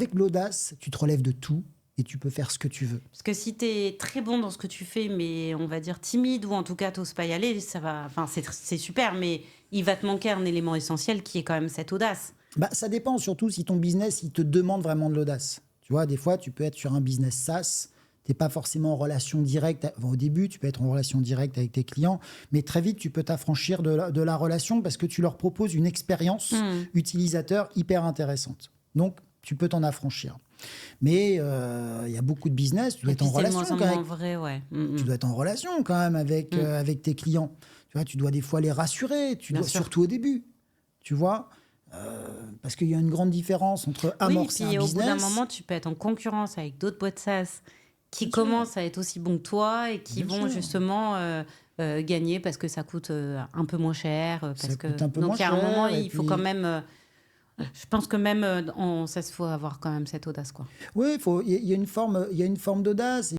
Avec l'audace, tu te relèves de tout et tu peux faire ce que tu veux. Parce que si tu es très bon dans ce que tu fais, mais on va dire timide ou en tout cas tu oses pas y aller, ça va enfin c'est super, mais il va te manquer un élément essentiel qui est quand même cette audace. Bah, ça dépend surtout si ton business, il te demande vraiment de l'audace. Tu vois, des fois, tu peux être sur un business SaaS, tu n'es pas forcément en relation directe. Au début, tu peux être en relation directe avec tes clients, mais très vite, tu peux t'affranchir de la relation parce que tu leur proposes une expérience Mmh. utilisateur hyper intéressante. Donc, tu peux t'en affranchir. Mais il y a beaucoup de business, tu dois Et être puis en c'est de moins relation en quand moins même. vrai, ouais. Tu dois être en relation quand même Mmh. avec tes clients. Tu vois, tu dois des fois les rassurer, Bien sûr. surtout au début. Tu vois, parce qu'il y a une grande différence entre Oui, amorcer un puis au bout d'un business. moment, tu peux être en concurrence avec d'autres boîtes SaaS qui Bien sûr, commencent à être aussi bons que toi et qui bien vont sûr. justement, gagner parce que ça coûte, un peu moins cher, Ça parce coûte que un peu moins donc il y a un moment, cher et il faut quand puis même, je pense que même, en ça, faut avoir quand même cette audace, quoi. oui, il y a une forme d'audace.